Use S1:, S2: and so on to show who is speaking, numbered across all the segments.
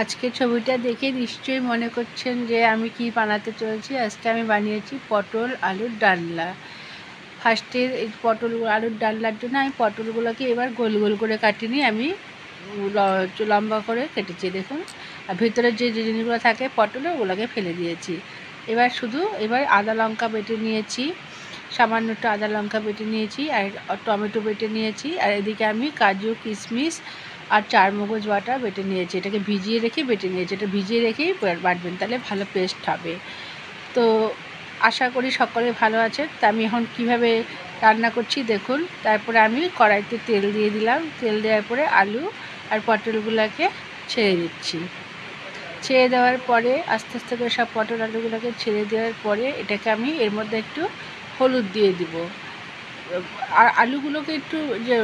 S1: আজকে ছবিটা দেখে নিশ্চয়ই মনে করছেন যে আমি কি বানাতে চলেছি। আজকে আমি বানিয়েছি পটল আলুর ডালনা। ফার্স্টে এই পটল আলুর ডালনার জন্য আমি পটলগুলোকে এবার গোল গোল করে কাটিনি, আমি লম্বা করে কেটেছি দেখুন। আর ভেতরের যে জিনিসগুলো থাকে পটলে ওগুলোকে ফেলে দিয়েছি। এবার আদা লঙ্কা বেটে নিয়েছি, সামান্য একটু আদা লঙ্কা বেটে নিয়েছি, আর টমেটো বেটে নিয়েছি। আর এদিকে আমি কাজু কিশমিশ আর চারমগজ বাটা বেটে নিয়েছি। এটাকে ভিজিয়ে রেখে বেটে নিয়েছি। এটা ভিজিয়ে রেখেই বাটবেন, তাহলে ভালো পেস্ট হবে। তো আশা করি সকলে ভালো আছেন। তা আমি এখন কীভাবে রান্না করছি দেখুন। তারপরে আমি কড়াইতে তেল দিয়ে দিলাম। তেল দেওয়ার পরে আলু আর পটলগুলোকে ছেড়ে দিচ্ছি। ছেড়ে দেওয়ার পরে আস্তে আস্তে করে সব পটল আলুগুলোকে ছেড়ে দেওয়ার পরে এটাকে আমি এর মধ্যে একটু হলুদ দিয়ে দিব। আর আলুগুলোকে একটু যে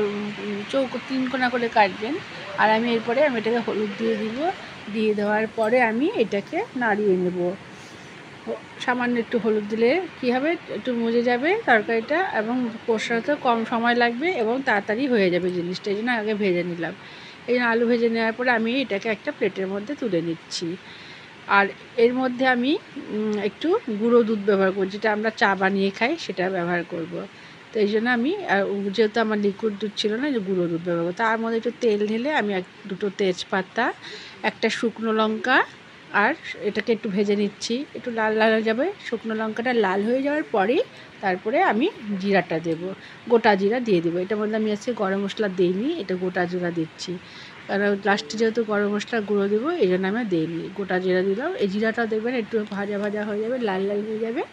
S1: তিন কোনা করে কাটবেন। আর আমি এরপরে এটাকে হলুদ দিয়ে দিব। দিয়ে দেওয়ার পরে আমি এটাকে নাড়িয়ে নেব। সামান্য একটু হলুদ দিলে কী হবে, একটু মজে যাবে তরকারিটা এবং কষাতে কম সময় লাগবে এবং তাড়াতাড়ি হয়ে যাবে জিনিসটা। এই জন্য আগে ভেজে নিলাম। এই জন্য আলু ভেজে নেওয়ার পরে আমি এটাকে একটা প্লেটের মধ্যে তুলে নিচ্ছি। আর এর মধ্যে আমি একটু গুঁড়ো দুধ ব্যবহার করব, যেটা আমরা চা বানিয়ে খাই সেটা ব্যবহার করব। তো এই জন্য আমি, যেহেতু আমার লিকুইড দুধ ছিল না, যে গুঁড়ো দুধ ব্যবহার করব। তার মধ্যে একটু তেল ঢেলে আমি দুটো তেজপাতা, একটা শুকনো লঙ্কা, আর এটাকে একটু ভেজে নিচ্ছি। একটু লাল লাল হয়ে যাবে, শুকনো লঙ্কাটা লাল হয়ে যাওয়ার পরেই তারপরে আমি জিরাটা দেব, গোটা জিরা দিয়ে দেবো। এটার মধ্যে আমি আজকে গরম মশলা দিইনি, এটা গোটা জিরা দিচ্ছি। কারণ লাস্টে যেহেতু গরম মশলা গুঁড়ো দেবো, এই জন্য আমি দিইনি, গোটা জিরা দিলাম। এই জিরাটাও দেখবেন একটু ভাজা ভাজা হয়ে যাবে, লাল লাল হয়ে যাবে।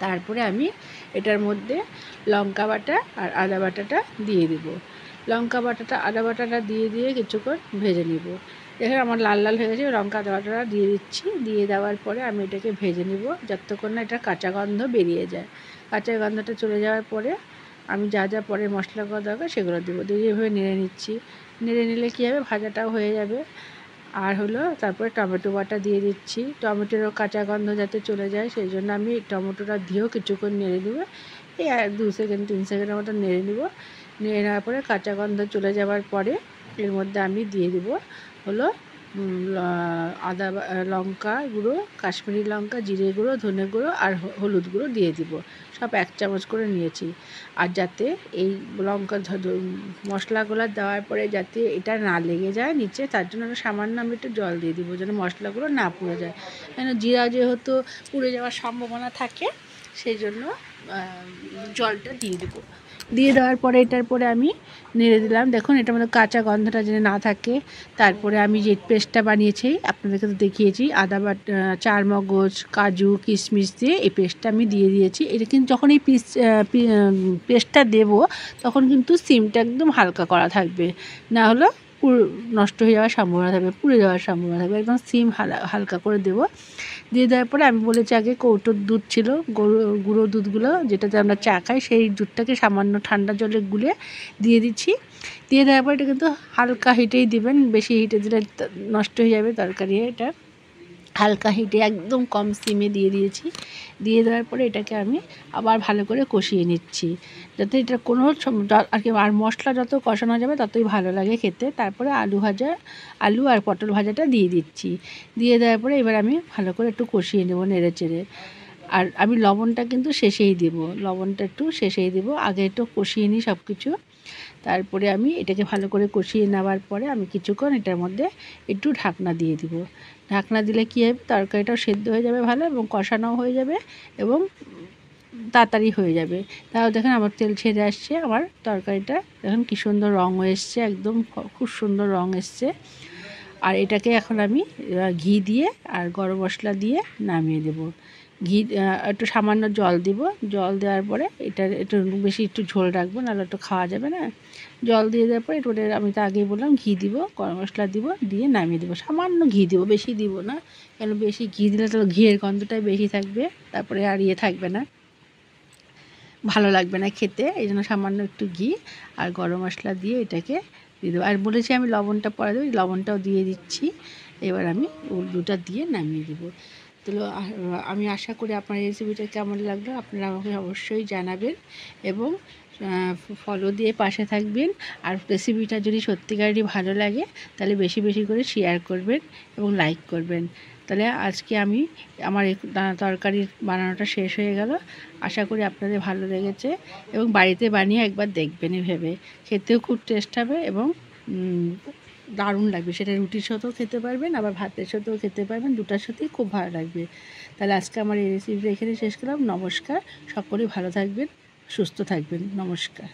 S1: তারপরে আমি এটার মধ্যে লঙ্কা বাটা আর আদা বাটাটা দিয়ে দেব। লঙ্কা বাটাটা আদা বাটাটা দিয়ে কিছুক্ষণ ভেজে নেব। দেখুন আমার লাল লাল হয়ে গেছে। লঙ্কা আদা বাটাটা দিয়ে দিচ্ছি। দিয়ে দেওয়ার পরে আমি এটাকে ভেজে নেব যতক্ষণ না এটা কাঁচা গন্ধ বেরিয়ে যায়। কাঁচা গন্ধটা চলে যাওয়ার পরে আমি যা যা পরে মশলা করা দরকার সেগুলো দেবো। দিয়ে এভাবে নেড়ে নিচ্ছি। নেড়ে নিলে কী হবে, ভাজাটাও হয়ে যাবে। আর হলো তারপরে টমেটো বাটা দিয়ে দিচ্ছি। টমেটোরও কাঁচা গন্ধ যাতে চলে যায় সেই জন্য আমি টমেটোটা দিয়েও কিছুক্ষণ নেড়ে নেবো। এই 2 সেকেন্ড 3 সেকেন্ডের মতো নেড়ে নেব। নেড়ে নেওয়ার পরে কাঁচা গন্ধ চলে যাওয়ার পরে এর মধ্যে আমি দিয়ে দেবো হলো লঙ্কা গুঁড়ো, কাশ্মীরি লঙ্কা, জিরে গুঁড়ো, ধনে গুঁড়ো আর হলুদ গুঁড়ো দিয়ে দিব। সব 1 চামচ করে নিয়েছি। আর যাতে এই লঙ্কা মশলাগুলো দেওয়ার পরে যাতে এটা না লেগে যায় নিচে, তার জন্য সামান্য আমি একটু জল দিয়ে দিব, যেন মশলাগুলো না পুড়ে যায়। কেন জিরা যেহেতু পুড়ে যাওয়ার সম্ভাবনা থাকে, সেই জন্য জলটা দিয়ে দেবো। দিয়ে দেওয়ার পরে এটার পরে আমি নেড়ে দিলাম। দেখুন এটার মধ্যে কাঁচা গন্ধটা যেন না থাকে। তারপরে আমি যে পেস্টটা বানিয়েছি আপনাদেরকে তো দেখিয়েছি, আদা বাটা, চারমগজ, কাজু কিশমিশ দিয়ে এই পেস্টটা আমি দিয়ে দিয়েছি। এটা কিন্তু যখন এই পেস্টটা দেবো তখন কিন্তু সিমটা একদম হালকা করা থাকবে, না হলে নষ্ট হয়ে যাওয়ার সম্ভাবনা থাকবে, পুড়ে যাওয়ার সম্ভাবনা থাকবে। একদম সিম হালকা করে দেবো। দিয়ে দেওয়ার পরে আমি বলেছি আগে কৌটোর দুধ ছিল, গুঁড়ো দুধগুলো যেটাতে আমরা চা খাই, সেই দুধটাকে সামান্য ঠান্ডা জলে গুলে দিয়ে দিচ্ছি। দিয়ে দেওয়ার পর এটা কিন্তু হালকা হিটেই দিবেন, বেশি হিটে দিলে নষ্ট হয়ে যাবে তরকারি। এটা হালকা হিটে একদম কম সিমে দিয়ে দিয়েছি। দিয়ে দেওয়ার পরে এটাকে আমি আবার ভালো করে কষিয়ে নিচ্ছি, যাতে এটা কোনো আর কি, আর মশলা যত কষানো যাবে ততই ভালো লাগে খেতে। তারপরে আলু আর পটল ভাজাটা দিয়ে দিচ্ছি। দিয়ে দেওয়ার পরে এবার আমি ভালো করে একটু কষিয়ে নেব নেড়ে চেড়ে। আর আমি লবণটা কিন্তু শেষেই দেবো, লবণটা একটু শেষেই দেবো, আগে একটু কষিয়ে নিই সব কিছু। তারপরে আমি এটাকে ভালো করে কষিয়ে নেওয়ার পরে আমি কিছুক্ষণ এটার মধ্যে একটু ঢাকনা দিয়ে দিব। ঢাকনা দিলে কী হবে, তরকারিটাও সেদ্ধ হয়ে যাবে ভালো এবং কষানোও হয়ে যাবে এবং তাড়াতাড়ি হয়ে যাবে। তাও দেখেন আমার তেল ছেড়ে আসছে, আমার তরকারিটা দেখুন কী সুন্দর রঙ এসছে, একদম খুব সুন্দর রঙ এসছে। আর এটাকে এখন আমি ঘি দিয়ে আর গরম মশলা দিয়ে নামিয়ে দেবো। ঘি একটু সামান্য জল দিব। জল দেওয়ার পরে এটা একটু বেশি একটু ঝোল রাখবো, নাহলে একটু খাওয়া যাবে না। জল দিয়ে দেওয়ার পরে একটু আমি তো আগেই বললাম ঘি দিব, গরম মশলা দিব, দিয়ে নামিয়ে দেবো। সামান্য ঘি দিব, বেশি দিব না, কেন বেশি ঘি দিলে তো ঘিয়ের গন্ধটাই বেশি থাকবে, তারপরে আর থাকবে না, ভালো লাগবে না খেতে। এই জন্য সামান্য একটু ঘি আর গরম মশলা দিয়ে এটাকে দিয়ে দেবো। আর বলেছি আমি লবণটা পরে দেবো, লবণটাও দিয়ে দিচ্ছি। এবার আমি দুটা দিয়ে নামিয়ে দেবো। তো আমি আশা করি আপনার রেসিপিটা কেমন লাগলো আপনারা আমাকে অবশ্যই জানাবেন এবং ফলো দিয়ে পাশে থাকবেন। আর রেসিপিটা যদি সত্যিকারই ভালো লাগে তাহলে বেশি বেশি করে শেয়ার করবেন এবং লাইক করবেন। তাহলে আজকে আমি আমার তরকারি বানানোটা শেষ হয়ে গেল। আশা করি আপনাদের ভালো লেগেছে এবং বাড়িতে বানিয়ে একবার দেখবেন ভেবে। খেতেও খুব টেস্ট হবে এবং দারুণ লাগবে। সেটা রুটির সাথেও খেতে পারবেন, আবার ভাতের সাথেও খেতে পারবেন, দুটার সাথেই খুব ভালো লাগবে। তাহলে আজকে আমার এই রেসিপিটা এখানে শেষ করলাম। নমস্কার, সকলেই ভালো থাকবেন, সুস্থ থাকবেন। নমস্কার।